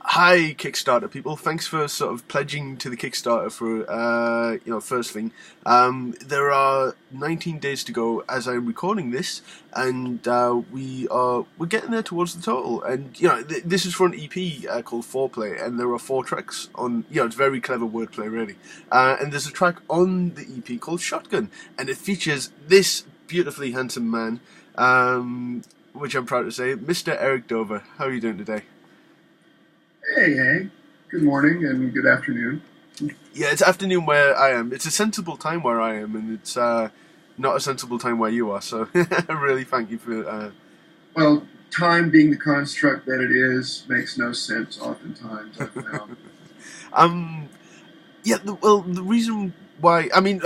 Hi, Kickstarter people. Thanks for sort of pledging to the Kickstarter for, first thing. There are 19 days to go as I'm recording this, and we're getting there towards the total. And, this is for an EP called Foreplay, and there are 4 tracks on, it's very clever wordplay, really. And there's a track on the EP called Shotgun, and it features this beautifully handsome man, which I'm proud to say, Mr. Eric Dover. How are you doing today? Hey, good morning and good afternoon. Yeah, it's afternoon where I am. It's a sensible time where I am, and it's not a sensible time where you are. So I really thank you for. Well, time being the construct that it is makes no sense oftentimes, I've found. um, yeah. The reason why I'm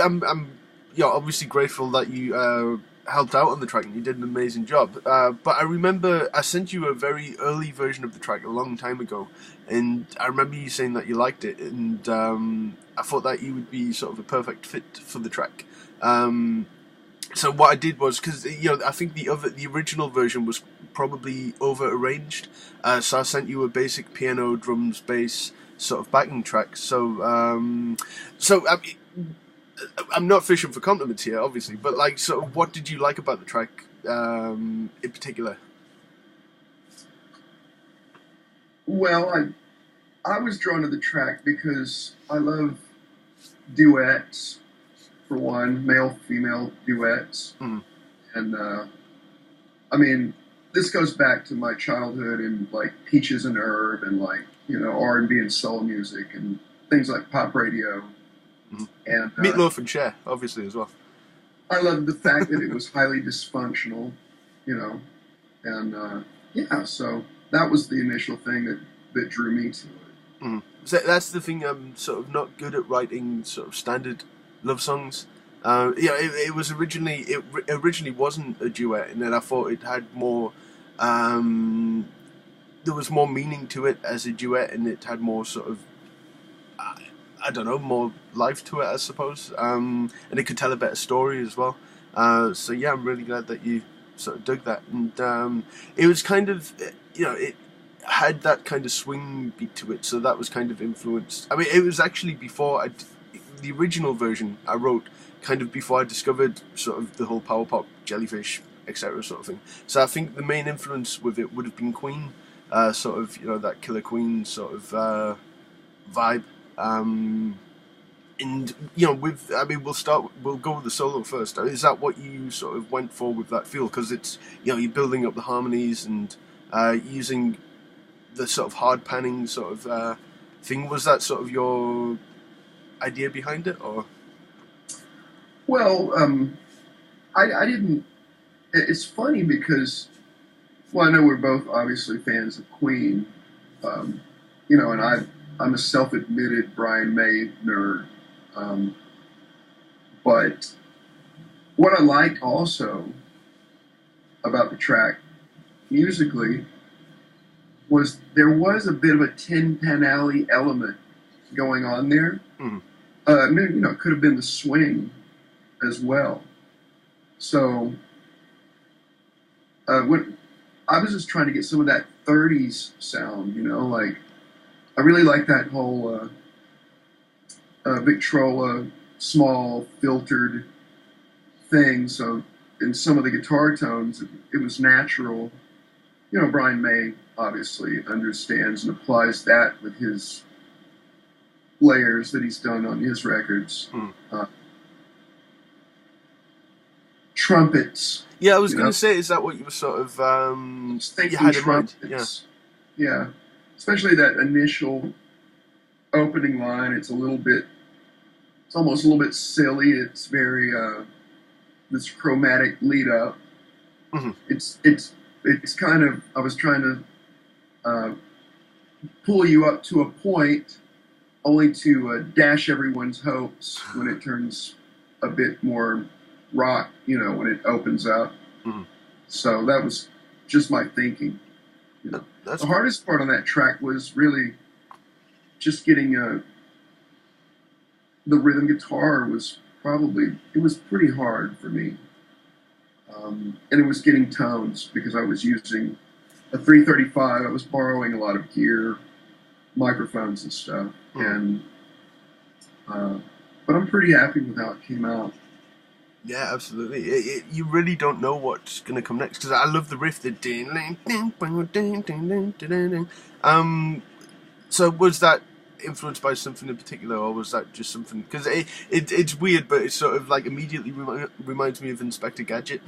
obviously grateful that you helped out on the track and you did an amazing job. But I remember I sent you a very early version of the track a long time ago, and I remember you saying that you liked it, and I thought that you would be sort of a perfect fit for the track. So what I did was because I think the original version was probably over arranged, so I sent you a basic piano, drums, bass sort of backing track. I'm not fishing for compliments here, obviously, but like, so what did you like about the track in particular? Well, I was drawn to the track because I love duets, for one, male-female duets. Mm. And, I mean, this goes back to my childhood in, like, Peaches and Herb and, like, R&B and soul music and things like pop radio. Mm. And Meatloaf and Cher, obviously, as well. I loved the fact that it was highly dysfunctional, you know, and yeah, so that was the initial thing that drew me to it. Mm. So that's the thing. I'm sort of not good at writing sort of standard love songs. It originally wasn't a duet, and then I thought it had more. Um, there was more meaning to it as a duet, and it had more sort of I don't know, more life to it, I suppose. And it could tell a better story as well. So yeah, I'm really glad that you sort of dug that. And it was kind of, it had that kind of swing beat to it. So that was kind of influenced. I mean, it was actually the original version I wrote kind of before I discovered sort of the whole power pop, jellyfish, etc. sort of thing. So I think the main influence with it would have been Queen, sort of, that Killer Queen sort of vibe. Um, and we'll go with the solo first. Is that what you sort of went for with that feel? Because it's you're building up the harmonies and using the sort of hard panning sort of thing. Was that sort of your idea behind it, or? Well, I didn't. It's funny because, well, I know we're both obviously fans of Queen, um, and I'm a self-admitted Brian May nerd. Um, but what I liked also about the track musically was there was a bit of a Tin Pan Alley element going on there. Mm. It could have been the swing as well. So when I was just trying to get some of that 30s sound, like I really like that whole Victrola small filtered thing. So in some of the guitar tones, it was natural. Brian May obviously understands and applies that with his layers that he's done on his records. Mm. Trumpets. Yeah, I was going to say, is that what you were sort of you had in mind? Yeah. Yeah. Especially that initial opening line. It's almost a little bit silly. It's very this chromatic lead up. Mm-hmm. It's kind of, I was trying to pull you up to a point, only to dash everyone's hopes when it turns a bit more rock. When it opens up. Mm-hmm. So that was just my thinking. The hardest part on that track was really just getting the rhythm guitar it was pretty hard for me. And it was getting tones because I was using a 335. I was borrowing a lot of gear microphones and stuff. And but I'm pretty happy with how it came out. Yeah, absolutely. You really don't know what's going to come next, because I love the riff. The ding, ding, ding, ding, ding, ding, ding, ding. So was that influenced by something in particular, or was that just something? Because it's weird, but it sort of like immediately reminds me of Inspector Gadget.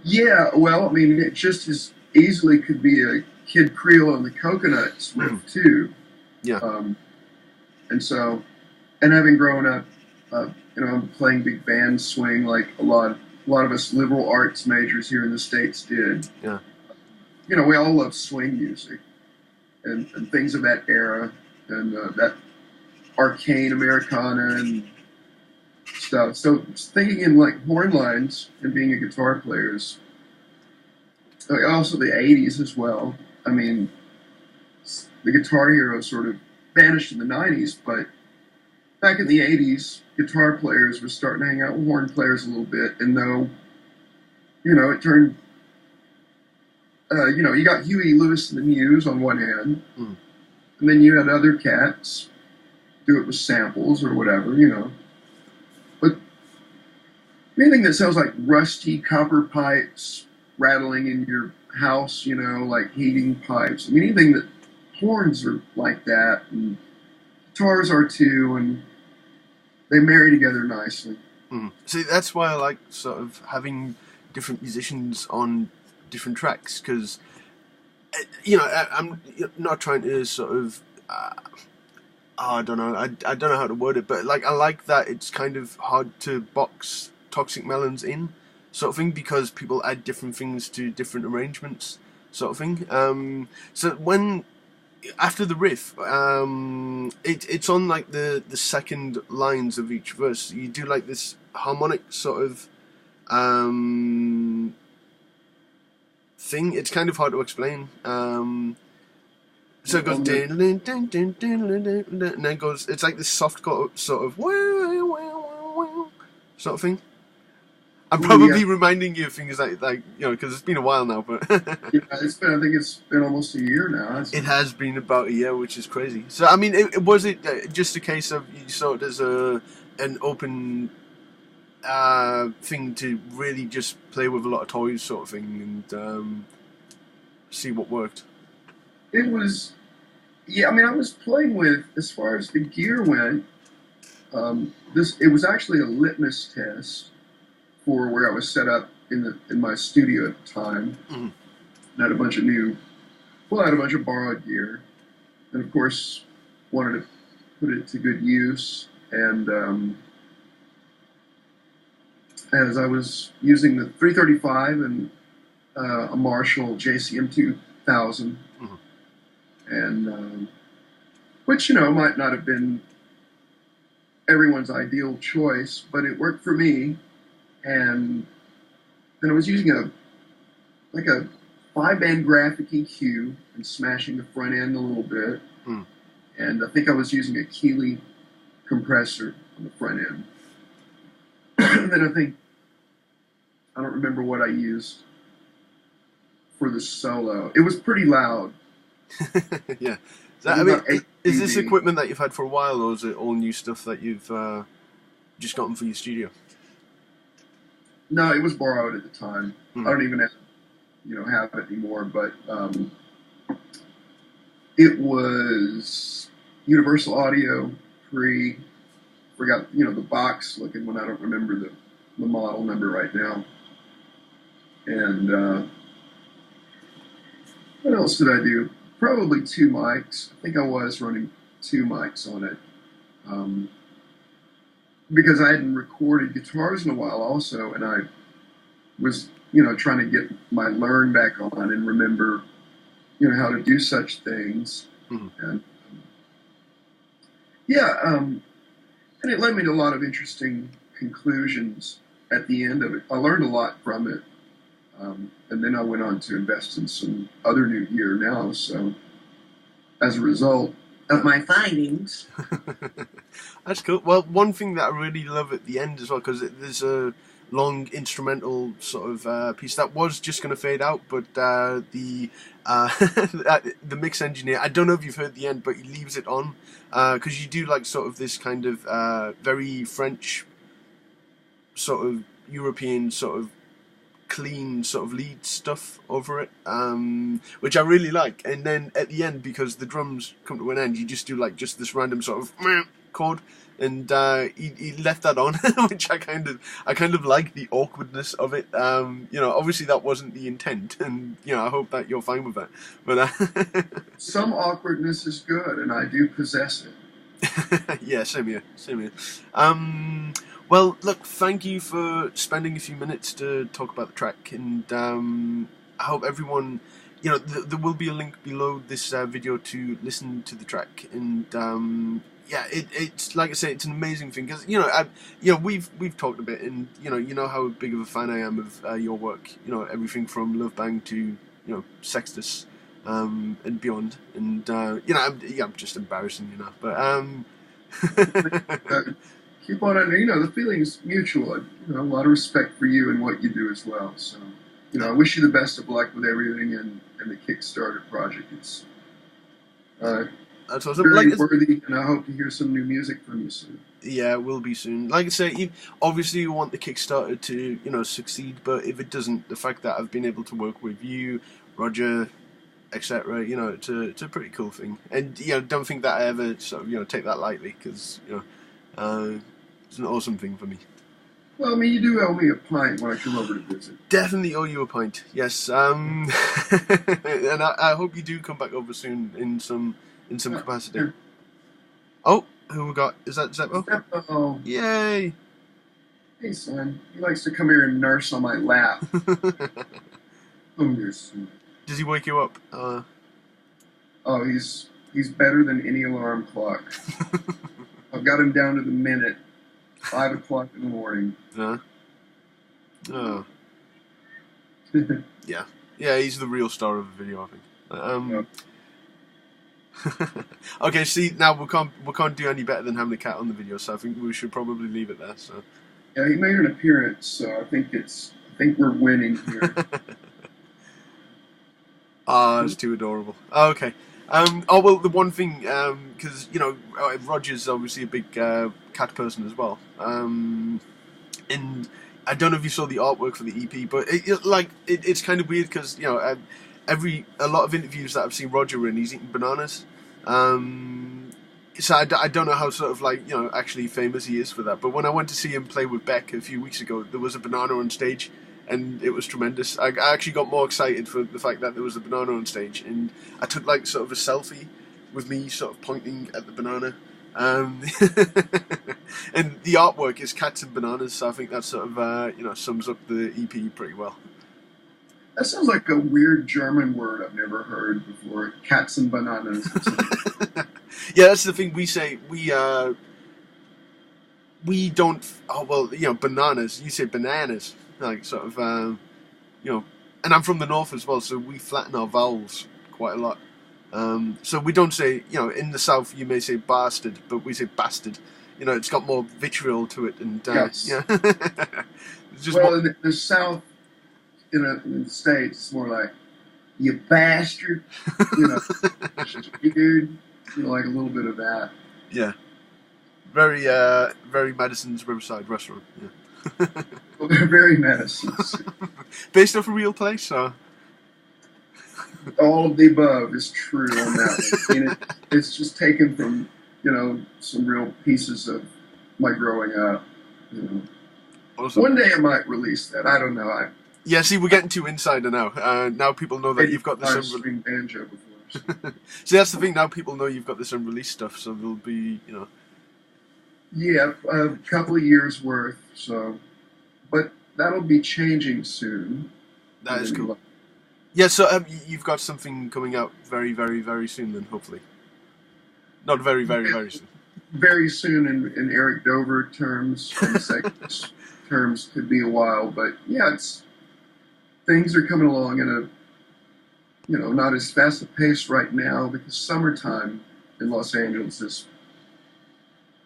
Yeah, well, I mean, it just as easily could be a Kid Creole on the Coconuts riff too. Yeah. And so, and having grown up, playing big band swing like a lot of us liberal arts majors here in the States did. Yeah. We all love swing music and things of that era and that arcane Americana and stuff. So thinking in like horn lines and being a guitar player is also the 80s as well. I mean, the Guitar Hero sort of vanished in the 90s, but back in the 80s, guitar players were starting to hang out with horn players a little bit. And though, it turned, you got Huey Lewis and the News on one hand, and then you had other cats do it with samples or whatever, But anything that sounds like rusty copper pipes rattling in your house, like heating pipes. I mean, anything that horns are like that, and guitars are too, and they marry together nicely. See, that's why I like sort of having different musicians on different tracks, because, I'm not trying to sort of, I don't know, I don't know how to word it, but like I like that it's kind of hard to box Toxic Melons in, sort of thing, because people add different things to different arrangements, sort of thing. So when after the riff, it's on like the second lines of each verse. You do like this harmonic sort of thing. It's kind of hard to explain. So it goes din, din, din, din, din, din, and then it goes. It's like this soft sort of sort of thing. I'm probably reminding you of things like because it's been a while now, but I think it's been almost a year now. It has been about a year, which is crazy. So I mean, was it just a case of you saw it as an open thing to really just play with a lot of toys, sort of thing, and see what worked? It was, I mean, I was playing with, as far as the gear went. It was actually a litmus test for where I was set up in my studio at the time. And had a bunch of borrowed gear, and of course wanted to put it to good use. And as I was using the 335 and a Marshall JCM 2000, and which might not have been everyone's ideal choice, but it worked for me. And then I was using a 5-band graphic EQ and smashing the front end a little bit. And I think I was using a Keeley compressor on the front end. And then I don't remember what I used for the solo. It was pretty loud. Yeah. So, is this equipment that you've had for a while, or is it all new stuff that you've just gotten for your studio? No, it was borrowed at the time. I don't even have it anymore, but it was Universal Audio forgot the box looking one. I don't remember the model number right now. And what else did I do? Probably 2 mics. I think I was running 2 mics on it. Because I hadn't recorded guitars in a while also, and I was, trying to get my learn back on and remember, how to do such things. And and it led me to a lot of interesting conclusions at the end of it. I learned a lot from it. And then I went on to invest in some other new gear now. So as a result of my findings. That's cool. Well, one thing that I really love at the end as well, because there's long instrumental sort of piece that was just going to fade out, but the mix engineer, I don't know if you've heard the end, but he leaves it on because you do like sort of this kind of very French sort of European sort of clean sort of lead stuff over it, which I really like. And then at the end, because the drums come to an end, you just do like just this random sort of chord, and he left that on, which I kind of like the awkwardness of it. Obviously that wasn't the intent, and I hope that you're fine with that. But Some awkwardness is good, and I do possess it. yeah, same here. Well, look, thank you for spending a few minutes to talk about the track, and I hope everyone, there will be a link below this video to listen to the track, and it's like I say, it's an amazing thing because we've talked a bit, and you know how big of a fan I am of your work. Everything from Love Bang to Sextus. And beyond, and I'm just embarrassing you now, but keep on. The feeling's mutual. A lot of respect for you and what you do as well. So, I wish you the best of luck with everything and the Kickstarter project. It's that's awesome. very worthy, and I hope to hear some new music from you soon. Yeah, it will be soon. Like I say, obviously you want the Kickstarter to succeed, but if it doesn't, the fact that I've been able to work with you, Roger, etc. It's a pretty cool thing, and don't think that I ever sort of take that lightly, because it's an awesome thing for me. Well, I mean, you do owe me a pint when I come over to visit. Definitely owe you a pint, yes. And I hope you do come back over soon in some capacity. Yeah. Oh, who we got? Is that Zeppo? Zeppo. Yay! Hey, son. He likes to come here and nurse on my lap. Oh, you're sweet. Does he wake you up? Oh, he's better than any alarm clock. I've got him down to the minute. 5 o'clock in the morning. Oh. Yeah, he's the real star of the video, I think. Okay, see, now we can't do any better than having the cat on the video, so I think we should probably leave it there. So. Yeah, he made an appearance, so I think we're winning here. It's too adorable. Okay. Well, the one thing, because Roger's obviously a big cat person as well, and I don't know if you saw the artwork for the EP, but it's kind of weird because a lot of interviews that I've seen Roger in, he's eating bananas. So I don't know how sort of actually famous he is for that. But when I went to see him play with Beck a few weeks ago, there was a banana on stage. And it was tremendous. I actually got more excited for the fact that there was a banana on stage, and I took sort of a selfie with me sort of pointing at the banana. And the artwork is cats and bananas, so I think that sort of sums up the EP pretty well. That sounds like a weird German word I've never heard before. Cats and bananas. Yeah, that's the thing we say. We don't. Oh well, bananas. You say bananas. Sort of, and I'm from the north as well, so we flatten our vowels quite a lot. So we don't say, in the south you may say bastard, but we say bastard. It's got more vitriol to it, and yes. Yeah. In the south, in the States, it's more like you bastard, dude, like a little bit of that. Yeah, very Madison's Riverside restaurant. Yeah. Well, they're very Madison's. Based off a real place, so all of the above is true on that. I mean, it's just taken from some real pieces of my growing up. Awesome. One day I might release that. I don't know. Yeah, see, we're getting too insider now. Now people know that you've got this unreleased banjo before. So. See, that's the thing. Now people know you've got this unreleased stuff, so there'll be Yeah, a couple of years worth. So, but that'll be changing soon. That is cool. Yeah, so you've got something coming out very, very, very soon. Then hopefully, not very, very, very soon. Very soon in Eric Dover terms, and terms could be a while, but yeah, things are coming along at a not as fast a pace right now because summertime in Los Angeles is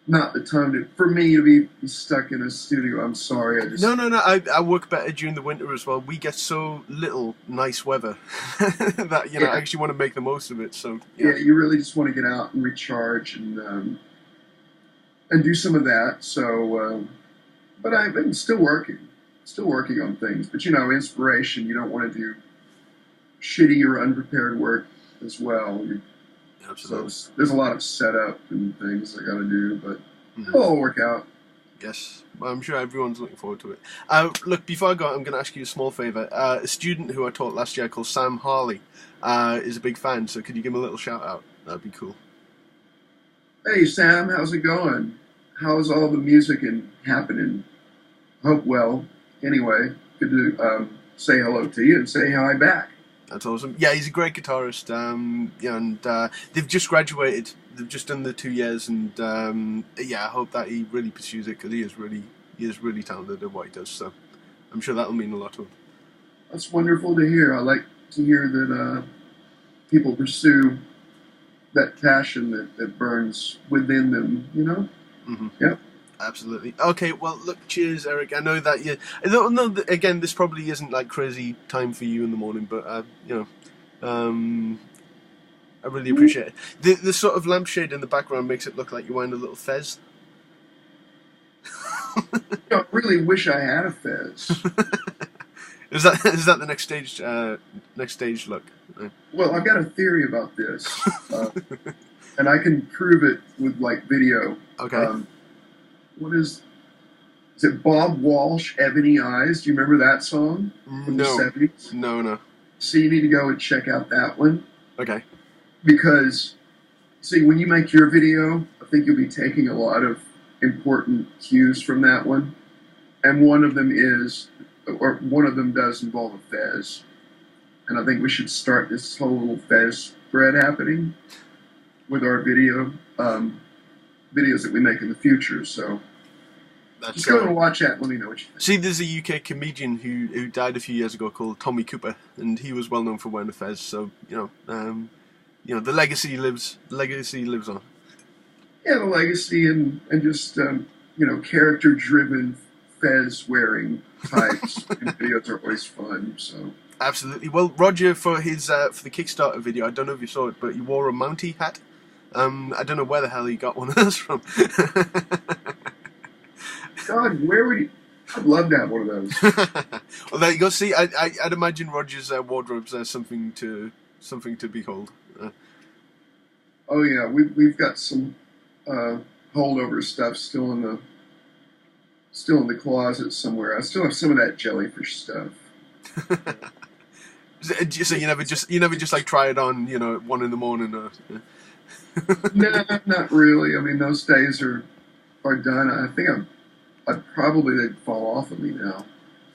not the time for me to be stuck in a studio. I'm sorry, I just No, no, no. I work better during the winter as well. We get so little nice weather that I yeah actually want to make the most of it. So yeah, yeah. You really just want to get out and recharge and do some of that. So, but I've been still working on things. But inspiration. You don't want to do shitty or unprepared work as well. So absolutely. there's a lot of setup and things I got to do, but Hmm. it'll all work out. Yes, well, I'm sure everyone's looking forward to it. Look, before I go, I'm going to ask you a small favour. A student who I taught last year called Sam Harley is a big fan, so could you give him a little shout out? That'd be cool. Hey Sam, how's it going? How's all the music and happening? Hope well. Anyway, good to say hello to you and say hi back. That's awesome. Yeah, he's a great guitarist. Yeah, and they've just graduated. They've just done the 2 years, and yeah, I hope that he really pursues it because he is really talented at what he does. So I'm sure that'll mean a lot to him. That's wonderful to hear. I like to hear that people pursue that passion that burns within them. Hmm. Yep. Absolutely. Okay. Well, look. Cheers, Eric. I know that you. I don't know. Again, this probably isn't like crazy time for you in the morning, but I really appreciate it. The sort of lampshade in the background makes it look like you're wearing a little fez. I really wish I had a fez. Is that the next stage look? Well, I've got a theory about this, and I can prove it with like video. Okay. What is it? Bob Walsh, Ebony Eyes. Do you remember that song from the No. '70s? No. No. So you need to go and check out that one Okay. because see, when you make your video, I think you'll be taking a lot of important cues from that one, and one of them does involve a fez, and I think we should start this whole little fez thread happening with our videos that we make in the future. So That's just go and watch that. And let me know what you think. See, there's a UK comedian who died a few years ago called Tommy Cooper, and he was well known for wearing a fez. So the legacy lives. Legacy lives on. Yeah, the legacy and just character driven fez wearing types in videos are always fun. So Absolutely. Well, Roger for his for the Kickstarter video, I don't know if you saw it, but he wore a Mountie hat. I don't know where the hell he got one of those from. God, where would he? I'd love to have one of those. Well, there you go. See, I'd imagine Roger's wardrobe's something to behold. Oh yeah, we've got some holdover stuff still in the closet somewhere. I still have some of that jellyfish stuff. So you never just like try it on, at 1 a.m. Or, yeah. No, not really. I mean, those days are done. I think I'd probably they'd fall off of me now.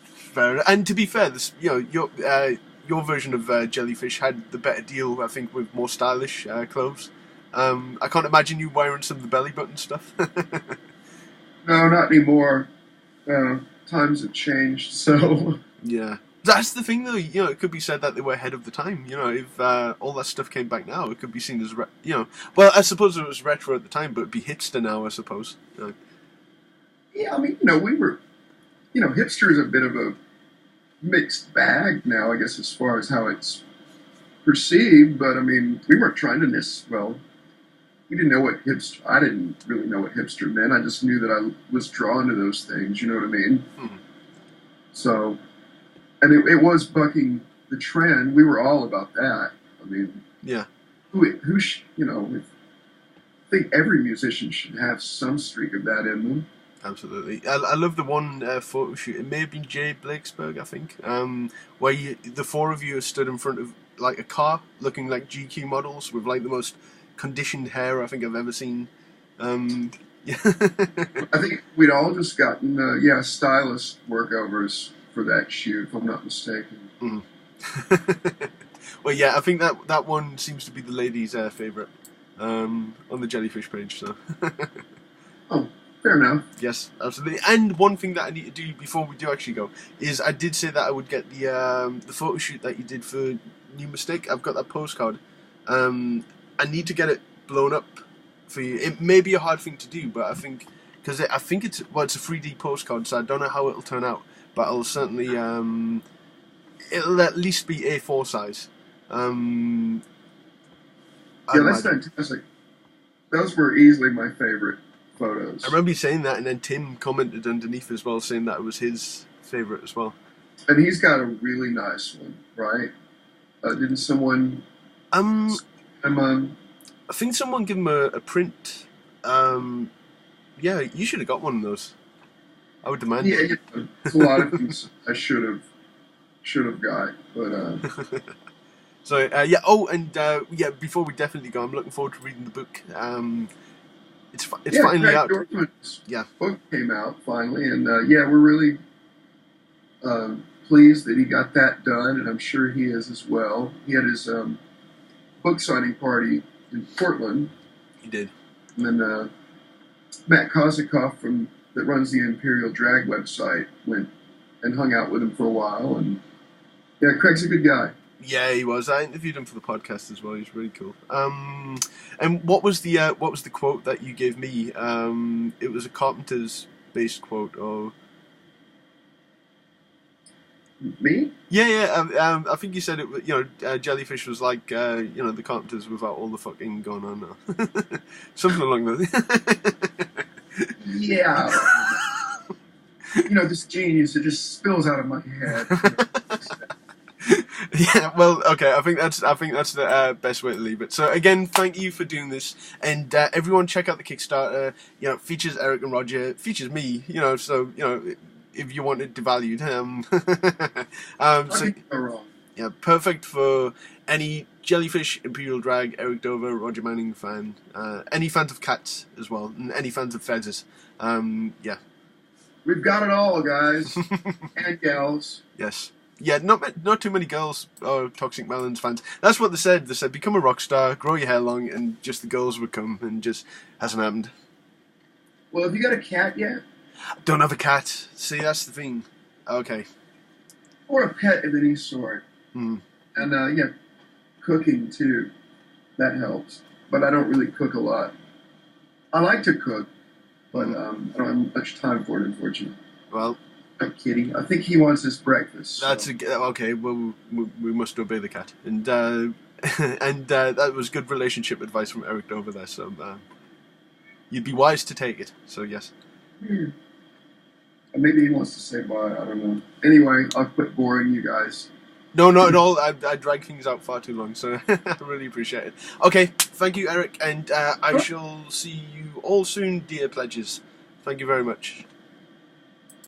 Fair. And to be fair, this your version of jellyfish had the better deal, I think, with more stylish clothes. I can't imagine you wearing some of the belly button stuff. No, not anymore. Times have changed, so Yeah. That's the thing, though. It could be said that they were ahead of the time. If all that stuff came back now, it could be seen as, well, I suppose it was retro at the time, but it'd be hipster now, I suppose. yeah. I mean, we were, hipster is a bit of a mixed bag now, I guess, as far as how it's perceived. But I mean, we weren't trying to we didn't know what hipster. I didn't really know what hipster meant. I just knew that I was drawn to those things. You know what I mean? Hmm. So, and it was bucking the trend. We were all about that. I mean, Yeah. I think every musician should have some streak of that in them. Absolutely. I love the one photo shoot. It may have been Jay Blakesberg, I think, where the four of you are stood in front of like a car, looking like GQ models with like the most conditioned hair I think I've ever seen. Yeah. I think we'd all just gotten stylist workovers for that shoot, if I'm not mistaken. Mhm. Well, yeah, I think that one seems to be the ladies' favourite on the Jellyfish page. So. Oh, fair enough. Yes, absolutely. And one thing that I need to do before we do actually go is I did say that I would get the photo shoot that you did for New Mistake. I've got that postcard. I need to get it blown up for you. It may be a hard thing to do, but I think because I think it's a 3D postcard, so I don't know how it'll turn out, but it'll certainly it'll at least be A4 size. Yeah, that's fantastic. Those were easily my favorite photos. I remember you saying that, and then Tim commented underneath as well, saying that it was his favorite as well. And he's got a really nice one, right? Didn't someone? I think someone gave him a print. Yeah, you should have got one of those. I would demand. Yeah, there's a lot of things I should have got, but. So yeah. Oh, and yeah. Before we definitely go, I'm looking forward to reading the book. It's finally out. Yeah, book came out finally, and yeah, we're really pleased that he got that done, and I'm sure he is as well. He had his book signing party in Portland. He did, and then Matt Kozikoff that runs the Imperial Drag website went and hung out with him for a while, and yeah, Craig's a good guy. Yeah, he was. I interviewed him for the podcast as well. He's really cool. And what was the quote that you gave me? It was a Carpenter's based quote, or me? Yeah. I think you said it. Jellyfish was like the Carpenters without all the fucking going on now. Something along those. Yeah. This genius, it just spills out of my head. Yeah, well, okay. I think that's the best way to leave it. So again, thank you for doing this, and everyone check out the Kickstarter. Features Eric and Roger, features me. So if you want it devalued, so yeah, perfect for any Jellyfish, Imperial Drag, Eric Dover, Roger Manning fan, any fans of cats as well, and any fans of feathers. Yeah, we've got it all, guys and gals. Yes. Yeah, not too many girls or Toxic Melons fans. That's what they said. They said, become a rock star, grow your hair long, and just the girls would come, and just hasn't happened. Well, have you got a cat yet? Don't have a cat. See, that's the thing. Okay. Or a pet of any sort. Mm. And, yeah, cooking, too. That helps. But I don't really cook a lot. I like to cook, but I don't have much time for it, unfortunately. Well... Kitty. I think he wants his breakfast. That's okay. Well, we must obey the cat, and that was good relationship advice from Eric Dover there. So you'd be wise to take it. So yes. Maybe he wants to say bye. I don't know. Anyway, I'll quit boring you guys. No, not at all. I drag things out far too long, so I really appreciate it. Okay, thank you, Eric, and I shall see you all soon, dear pledges. Thank you very much.